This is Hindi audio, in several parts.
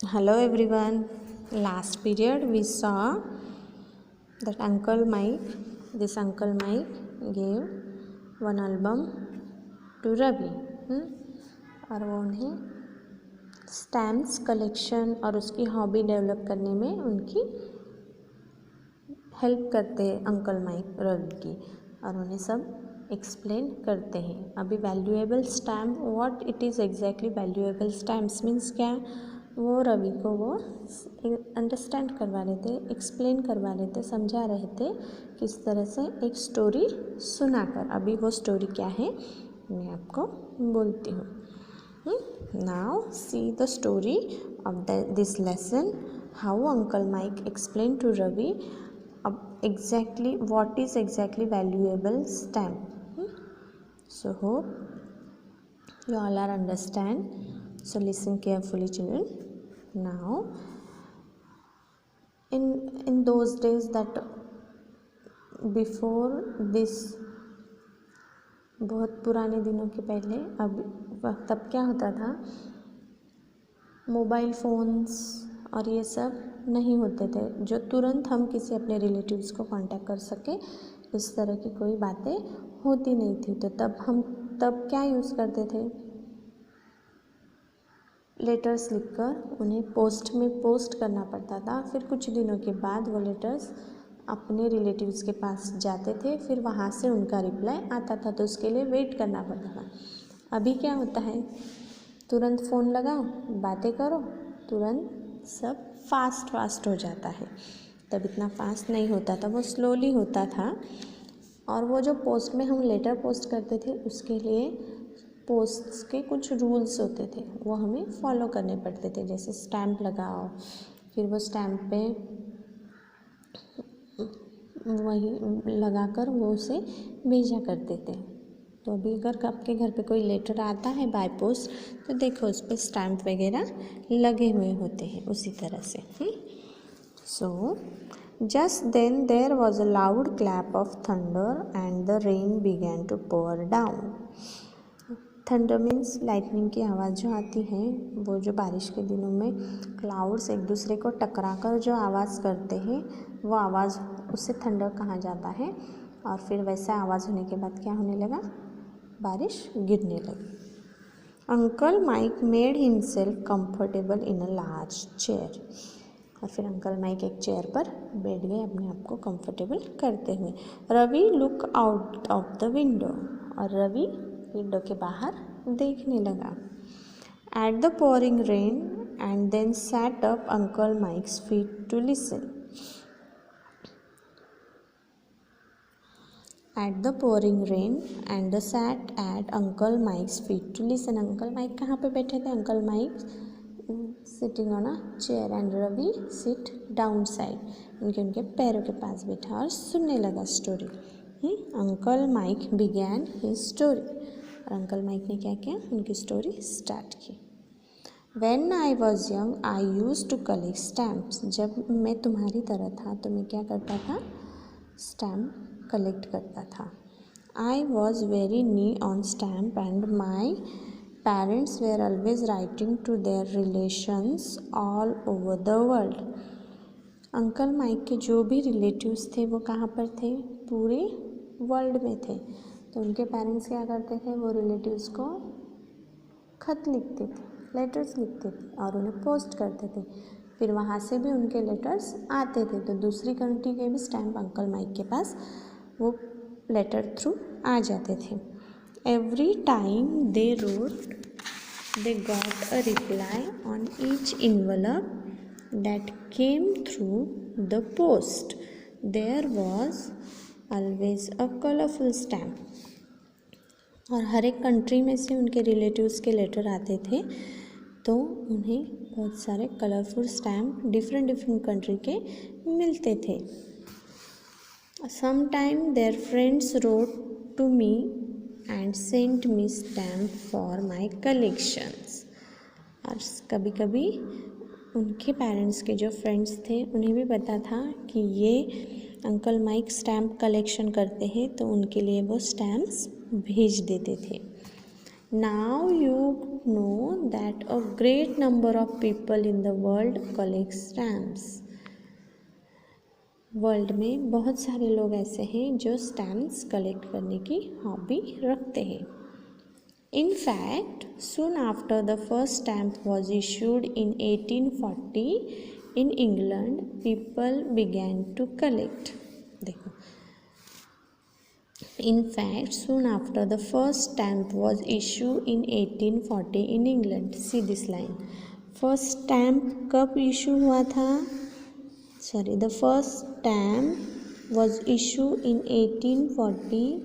Hello everyone. Last period we saw that this Uncle Mike gave one album to Ravi और वो उन्हें स्टैम्प्स कलेक्शन और उसकी हॉबी डेवलप करने में उनकी हेल्प करते हैं अंकल माइक रवि की और उन्हें सब एक्सप्लेन करते हैं। अभी valuable stamp what it is exactly valuable stamps means क्या, वो रवि को वो अंडरस्टैंड करवा रहे थे, एक्सप्लेन करवा रहे थे, समझा रहे थे किस तरह से एक स्टोरी सुनाकर। अभी वो स्टोरी क्या है मैं आपको बोलती हूँ। Now see the story of this lesson, how uncle Mike explain to Ravi exactly what is exactly valuable stamp. So hope you all are understand. So listen carefully children. Now in those days that before this, बहुत पुराने दिनों के पहले, अब तब क्या होता था, मोबाइल फ़ोन्स और ये सब नहीं होते थे जो तुरंत हम किसी अपने रिलेटिव्स को कांटेक्ट कर सके, इस तरह की कोई बातें होती नहीं थी। तो तब क्या यूज़ करते थे, लेटर्स लिखकर उन्हें पोस्ट में पोस्ट करना पड़ता था। फिर कुछ दिनों के बाद वो लेटर्स अपने रिलेटिव्स के पास जाते थे, फिर वहाँ से उनका रिप्लाई आता था, तो उसके लिए वेट करना पड़ता था। अभी क्या होता है, तुरंत फ़ोन लगाओ, बातें करो, तुरंत सब फास्ट हो जाता है। तब इतना फास्ट नहीं होता था, वो स्लोली होता था। और वो जो पोस्ट में हम लेटर पोस्ट करते थे उसके लिए पोस्ट्स के कुछ रूल्स होते थे, वो हमें फॉलो करने पड़ते थे। जैसे स्टैम्प लगाओ, फिर वो स्टैम्प पे वही लगाकर वो उसे भेजा करते थे। तो अभी अगर आपके घर पे कोई लेटर आता है बाय पोस्ट, तो देखो उस पर स्टैम्प वगैरह लगे हुए होते हैं उसी तरह से। So just then there was a loud clap of thunder and the rain began to pour down. Thunder means lightning की आवाज़ जो आती है, वो जो बारिश के दिनों में क्लाउड्स एक दूसरे को टकरा कर जो आवाज़ करते हैं, वो आवाज़, उससे थंडर कहा जाता है। और फिर वैसा आवाज़ होने के बाद क्या होने लगा, बारिश गिरने लगी। Uncle mic made himself comfortable in a large chair. और फिर अंकल माइक एक चेयर पर बैठ गए अपने आप को कंफर्टेबल करते हुए। Ravi look out of the window, और रवि विंडो के बाहर देखने लगा। At the pouring rain and then sat up uncle Mike's feet to listen. At the pouring rain and sat at uncle Mike's feet to listen. Uncle Mike कहाँ पे बैठे थे, uncle Mike sitting on a chair and Ravi sit down side, उनके पैरों के पास बैठा और सुनने लगा story. Uncle mic began his story, और अंकल माइक ने क्या किया, उनकी स्टोरी स्टार्ट की। When I was young, I used to collect stamps. जब मैं तुम्हारी तरह था तो मैं क्या करता था, स्टैम्प कलेक्ट करता था। I was very neat on stamp and my parents were always writing to their relations all over the world. Uncle mic के जो भी रिलेटिव्स थे वो कहाँ पर थे, पूरे वर्ल्ड में थे। तो उनके पेरेंट्स क्या करते थे, वो रिलेटिव्स को खत लिखते थे, लेटर्स लिखते थे और उन्हें पोस्ट करते थे। फिर वहाँ से भी उनके लेटर्स आते थे, तो दूसरी कंट्री के भी स्टैम्प अंकल माइक के पास वो लेटर थ्रू आ जाते थे। Every time they wrote they got a reply on each envelope that came through the post. There was always a colourful stamp. और हर एक कंट्री में से उनके रिलेटिव्स के लेटर आते थे, तो उन्हें बहुत सारे कलरफुल स्टैम्प डिफरेंट कंट्री के मिलते थे। Sometime their friends wrote to me and sent me stamp for my collections. और कभी कभी उनके पेरेंट्स के जो फ्रेंड्स थे उन्हें भी पता था कि ये अंकल माइक स्टैम्प कलेक्शन करते हैं, तो उनके लिए वो स्टैम्प्स भेज देते थे। Now you know that a great number of people in the world collect stamps. World में बहुत सारे लोग ऐसे हैं जो स्टैम्प्स कलेक्ट करने की हॉबी रखते हैं. In fact, soon after the first stamp was issued in 1840 in England, people began to collect. देखो. In fact, soon after the first stamp was issued in 1840 in England. See this line. First stamp कब issue हुआ था? Sorry, the first stamp was issued in 1840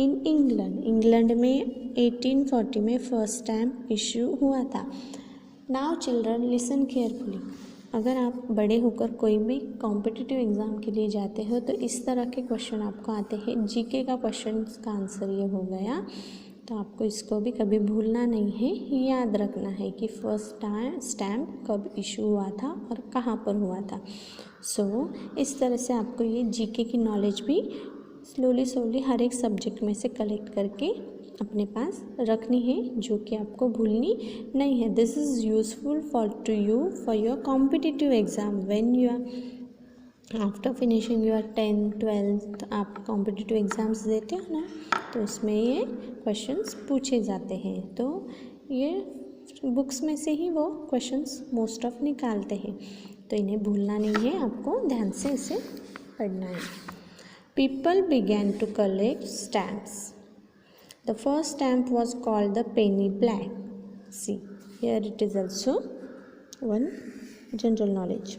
in England. England में 1840 में फर्स्ट स्टैम्प इशू हुआ था. Now children listen carefully. अगर आप बड़े होकर कोई भी कॉम्पिटिटिव एग्ज़ाम के लिए जाते हो तो इस तरह के क्वेश्चन आपको आते हैं. जीके का क्वेश्चन का आंसर ये हो गया, तो आपको इसको भी कभी भूलना नहीं है. याद रखना है कि फर्स्ट स्टैम्प कब इशू हुआ था और कहाँ पर हुआ था. सो इस तरह से आपको ये जीके की नॉलेज भी स्लोली हर एक सब्जेक्ट में से कलेक्ट करके अपने पास रखनी है, जो कि आपको भूलनी नहीं है. This is useful to you for your competitive exam when you are after finishing your 10th 12th. आप कॉम्पिटिटिव एग्ज़ाम्स देते हो ना, तो उसमें ये क्वेश्चंस पूछे जाते हैं. तो ये बुक्स में से ही वो क्वेश्चंस मोस्ट ऑफ निकालते हैं, तो इन्हें भूलना नहीं है, आपको ध्यान से इसे पढ़ना है. People began to collect stamps. The first stamp was called the penny black. See, here it is also one general knowledge.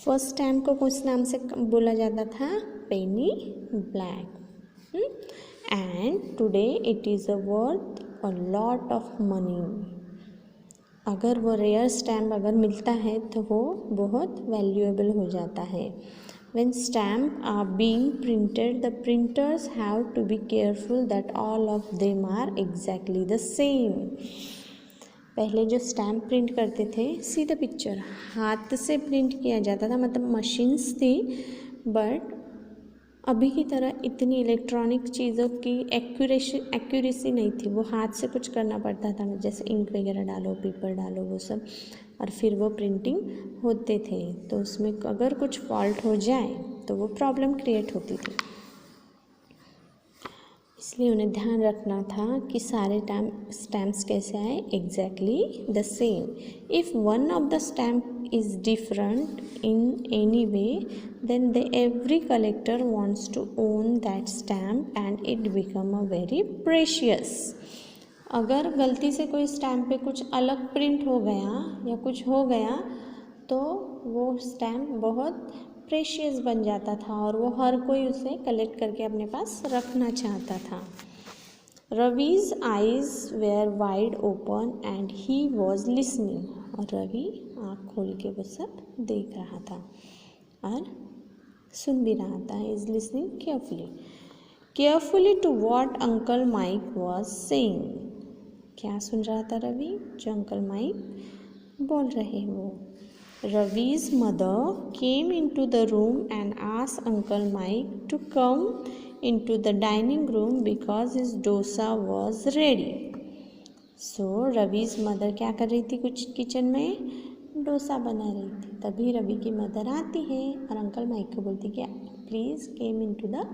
First stamp को किस नाम से बोला जाता था? Penny black. And today it is worth a lot of money. अगर वो रेयर स्टैम्प अगर मिलता है तो वो बहुत वैल्यूएबल हो जाता है. When stamps are being printed, the printers have to be careful that all of them are exactly the same. पहले जो स्टैम्प प्रिंट करते थे, सी द पिक्चर, हाथ से प्रिंट किया जाता था, मतलब मशीन्स थी, बट अभी की तरह इतनी इलेक्ट्रॉनिक चीज़ों की एक्यूरेसी नहीं थी. वो हाथ से कुछ करना पड़ता था, जैसे इंक वगैरह डालो, पेपर डालो, वो सब, और फिर वो प्रिंटिंग होते थे. तो उसमें अगर कुछ फॉल्ट हो जाए तो वो प्रॉब्लम क्रिएट होती थी. इसलिए उन्हें ध्यान रखना था कि सारे स्टैम्प्स कैसे आए, exactly the same. If one of the stamp is different in any way, then every collector wants to own that stamp and it become a very precious. अगर गलती से कोई स्टैम्प पे कुछ अलग प्रिंट हो गया या कुछ हो गया तो वो स्टैम्प बहुत प्रेशियस बन जाता था और वो हर कोई उसे कलेक्ट करके अपने पास रखना चाहता था. Ravi's eyes were wide open and he was listening. और रवि आँख खोल के वो सब देख रहा था और सुन भी रहा था. Is listening carefully to what uncle Mike was saying. क्या सुन रहा था रवि? जो अंकल माइक बोल रहे वो. Ravi's mother came in to the room and asked uncle Mike to come in to the dining room because his dosa was ready. So Ravi's mother क्या कर रही थी? कुछ किचन में डोसा बना रही थी. तभी रवि की मदर आती है और अंकल माइक को बोलती कि please came in to the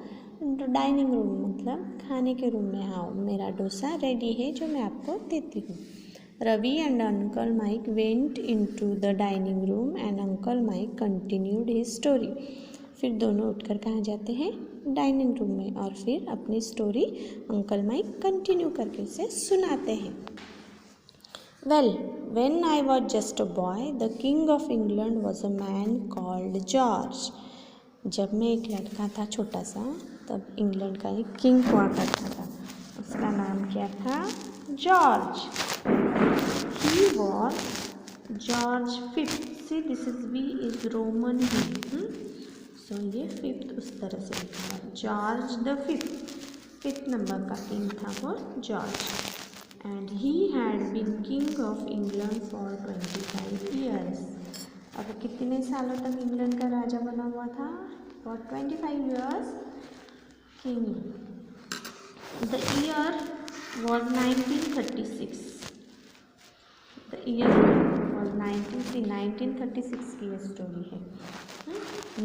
dining room, मतलब खाने के रूम में आओ, मेरा डोसा रेडी है जो मैं आपको देती हूँ. Ravi and uncle Mike went in to the dining room and uncle Mike continued his story. फिर दोनों उठकर कहाँ जाते हैं? डाइनिंग रूम में, और फिर अपनी स्टोरी अंकल माइक कंटिन्यू करके उसे सुनाते हैं. Well, when I was just a boy, the king of England was a man called George. जब मैं एक लड़का था छोटा सा, तब इंग्लैंड का एक किंग हुआ करता था. उसका नाम क्या था? George. He was George V. See, this is V is Roman V. So ये फिफ्थ उस तरह से लिखा है. जॉर्ज द फिफ्थ नंबर का किंग था वो George. And he had been king of England for 25 years. अब कितने सालों तक इंग्लैंड का राजा बना हुआ था? For 25 years king. The year was 1936. The year was 1936 की ये स्टोरी है.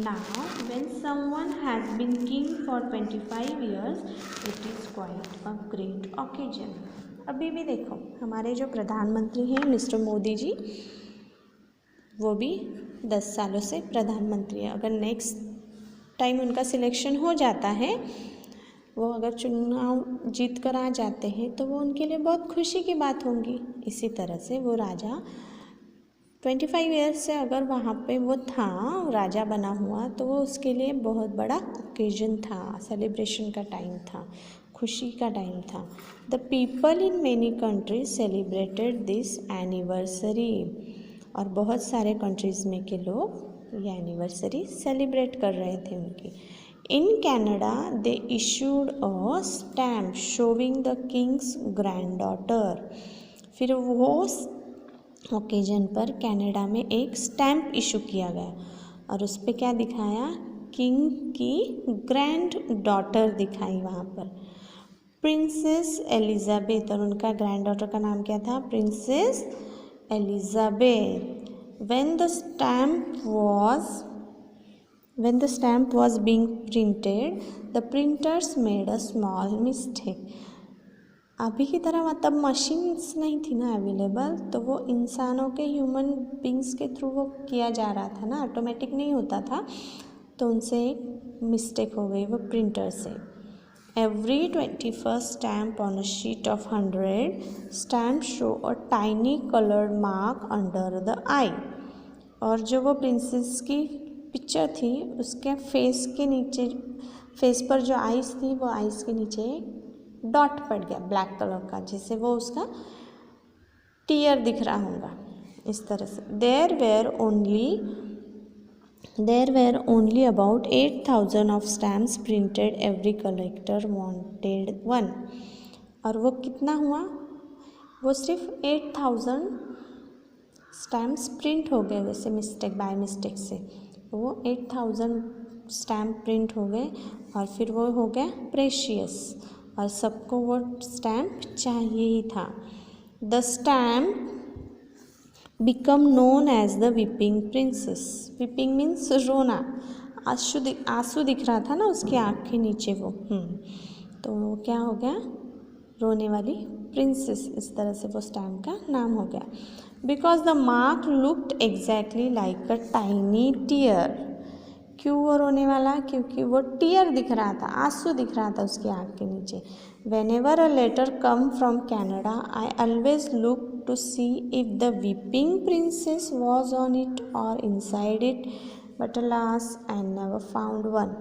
Now, when someone has been king for 25 years, it is quite a great occasion. अभी भी देखो हमारे जो प्रधानमंत्री हैं मिस्टर मोदी जी, वो भी 10 सालों से प्रधानमंत्री है. अगर नेक्स्ट टाइम उनका सिलेक्शन हो जाता है, वो अगर चुनाव जीत कर आ जाते हैं तो वो उनके लिए बहुत खुशी की बात होगी. इसी तरह से वो राजा 25 ईयर्स से अगर वहाँ पे वो था, राजा बना हुआ, तो वो उसके लिए बहुत बड़ा ओकेजन था, सेलिब्रेशन का टाइम था, खुशी का टाइम था. The people in many countries celebrated this anniversary. और बहुत सारे कंट्रीज़ में के लोग ये एनिवर्सरी सेलिब्रेट कर रहे थे उनकी. In Canada they issued a stamp showing the Kings grand daughter. फिर वो ओकेजन पर कनाडा में एक स्टैम्प इशू किया गया और उस पर क्या दिखाया, किंग की ग्रैंड डॉटर दिखाई वहाँ पर, प्रिंसेस एलिजाबेथ. और उनका ग्रैंड डॉटर का नाम क्या था, princess Elizabeth. When the stamp was being printed, the printers made a small mistake. अभी की तरह मतलब मशीन्स नहीं थी ना अवेलेबल, तो वो इंसानों के, ह्यूमन बींग्स के थ्रू वो किया जा रहा था ना, ऑटोमेटिक नहीं होता था. तो उनसे एक मिस्टेक हो गई वो प्रिंटर से. Every 21st stamp on a sheet of 100 stamps show a tiny colored mark under the eye. और जो वो प्रिंसेस की पिक्चर थी उसके फेस के नीचे, फेस पर जो आइज़ थी वो आइज़ के नीचे डॉट पड़ गया ब्लैक कलर का, जिससे वो उसका टीयर दिख रहा होगा. इस तरह से There were only about 8,000 of stamps printed. Every collector wanted one. और वो कितना हुआ, वो सिर्फ 8,000 स्टैम्प्स प्रिंट हो गए वैसे बाय मिस्टेक से. वो 8,000 स्टैम्प प्रिंट हो गए और फिर वो हो गया प्रेशियस और सबको वो स्टैम्प चाहिए ही था. The stamp become known as the weeping princess. weeping means रोना. आंसू दिख रहा था ना उसकी आँख के नीचे वो, तो वो क्या हो गया, रोने वाली प्रिंसेस. इस तरह से वो स्टैम्प का नाम हो गया. Because the mark looked exactly like a tiny tear. क्यों वो रोने वाला, क्योंकि वो टीयर दिख रहा था, आंसू दिख रहा था उसकी आँख के नीचे. Whenever a letter come from Canada, I always look to see if the weeping princess was on it or inside it, but alas, I never found one.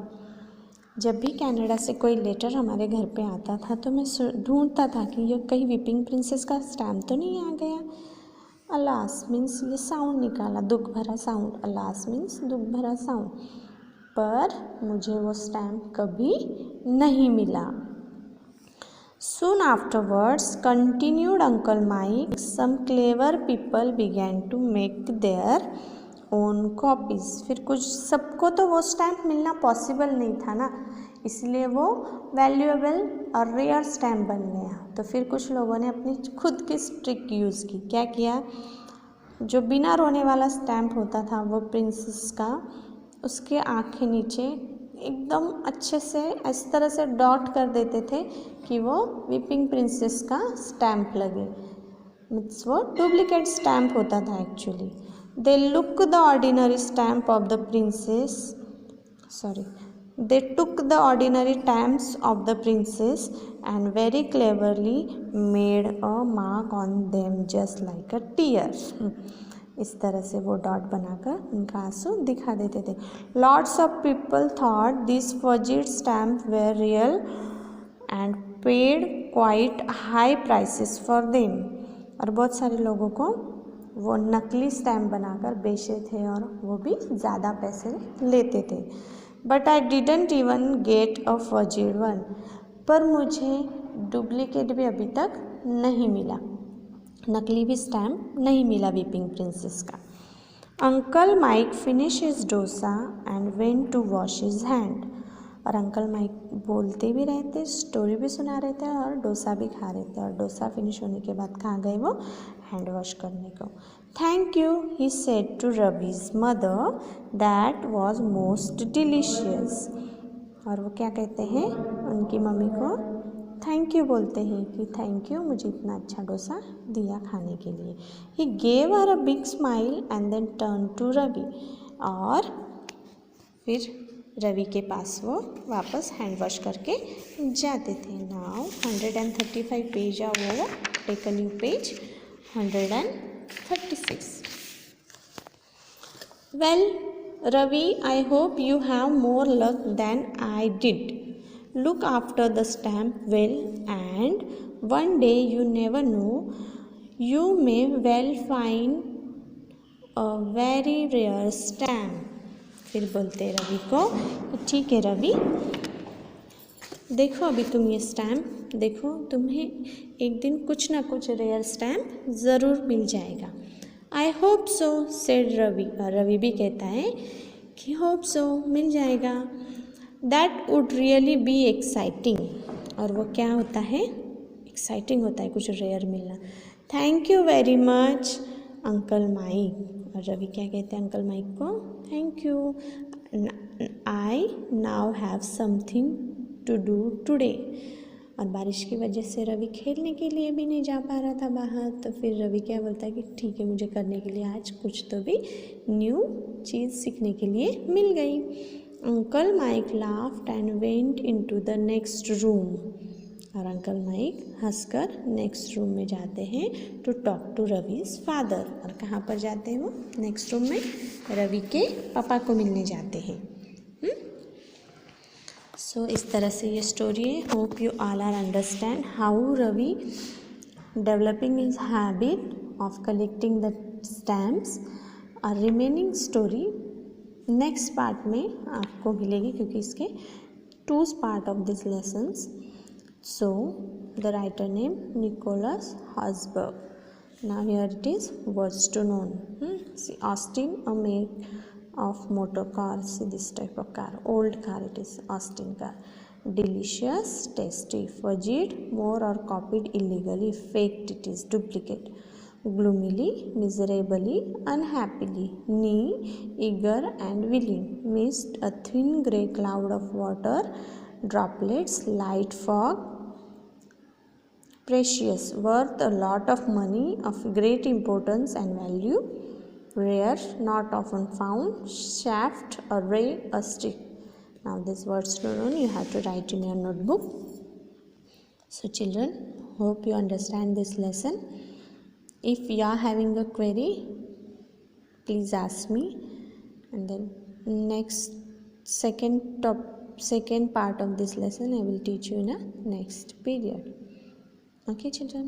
जब भी कनाडा से कोई लेटर हमारे घर पे आता था तो मैं ढूंढता था कि ये कहीं वीपिंग प्रिंसेस का स्टैम्प तो नहीं आ गया. अलास मीन्स ये साउंड निकाला, दुख भरा साउंड. अलास मीन्स दुख भरा साउंड. पर मुझे वो स्टैम्प कभी नहीं मिला. Soon afterwards, continued Uncle Mike, some clever people began to make their own copies. फिर कुछ, सबको तो वो स्टैम्प मिलना पॉसिबल नहीं था ना, इसलिए वो वैल्यूएबल और रेयर स्टैम्प बन गया. तो फिर कुछ लोगों ने अपनी खुद की ट्रिक यूज़ की. क्या किया, जो बिना रोने वाला स्टैम्प होता था वो प्रिंसेस का, उसके आँख के नीचे एकदम अच्छे से इस तरह से डॉट कर देते थे कि वो वीपिंग प्रिंसेस का स्टैम्प लगे. मीन्स वो डुप्लीकेट स्टैम्प होता था actually. They look the ordinary stamp of the princess, they took the ordinary stamps of the princess and very cleverly made a mark on them just like a tear. इस तरह से वो डॉट बनाकर उनका आंसू दिखा देते थे. Lots of people thought these forged stamps were real and paid quite high prices for them. और बहुत सारे लोगों को वो नकली स्टैम्प बनाकर बेचे थे और वो भी ज़्यादा पैसे लेते थे. But I didn't even get a forged one. पर मुझे डुप्लीकेट भी अभी तक नहीं मिला, नकली भी स्टैम्प नहीं मिला वीपिंग प्रिंसेस का. Uncle Mike finish his dosa and went to wash his hand. और अंकल माइक बोलते भी रहे थे, स्टोरी भी सुना रहे थे और डोसा भी खा रहे थे। और डोसा फिनिश होने के बाद कहाँ गए वो? हैंड वॉश करने को। Thank you he said to Ravi's mother, that was most delicious. और वो क्या कहते हैं उनकी मम्मी को? थैंक यू बोलते हैं कि थैंक यू, मुझे इतना अच्छा डोसा दिया खाने के लिए। He gave her a big smile and then turn to Ravi. और फिर रवि के पास वो वापस हैंड वॉश करके जाते थे। Now 135 page are over. Take a new page. 136. Well, Ravi, I hope you have more luck than I did. Look after the stamp well, and one day, you never know, you may well find a very rare stamp. फिर बोलते रवि को, ठीक है रवि, देखो अभी तुम ये स्टैम्प देखो, तुम्हें एक दिन कुछ ना कुछ रेयर स्टैम्प ज़रूर मिल जाएगा। I hope so said Ravi. और रवि भी कहता है कि होप सो, मिल जाएगा। That would really be exciting. और वो क्या होता है? एक्साइटिंग होता है कुछ रेयर मिलना। Thank you very much uncle Mike. और रवि क्या कहते हैं अंकल माइक को? Thank you, I now have something to do today. और बारिश की वजह से रवि खेलने के लिए भी नहीं जा पा रहा था बाहर। तो फिर रवि क्या बोलता है कि ठीक है, मुझे करने के लिए आज कुछ तो भी न्यू चीज़ सीखने के लिए मिल गई। Uncle mic laughed and went into the next room. और अंकल माइक हंसकर नेक्स्ट रूम में जाते हैं टू टॉक टू रवि's फादर। और कहाँ पर जाते हैं वो? नेक्स्ट रूम में रवि के पापा को मिलने जाते हैं। सो इस तरह से ये स्टोरी है। Hope you all are understand how Ravi developing his habit of collecting the stamps. और रिमेनिंग स्टोरी नेक्स्ट पार्ट में आपको मिलेगी, क्योंकि इसके 2 part of this lessons. So the writer name Nicholas Horsburgh. Now here it is words to know. Austin, a make of motor car. See this type of car, old car, it is Austin car. Delicious, tasty, fudged, more or copied illegally, faked, it is duplicate. Gloomily, miserably, unhappily, knee, eager and willing, mist, a thin grey cloud of water droplets, light fog, precious, worth a lot of money, of great importance and value, rare, not often found, shaft, a ray, a stick. Now these words to learn you have to write in your notebook. So children, hope you understand this lesson. If you are having a query, please ask me, and then next second part of this lesson I will teach you in a next period. Okay children.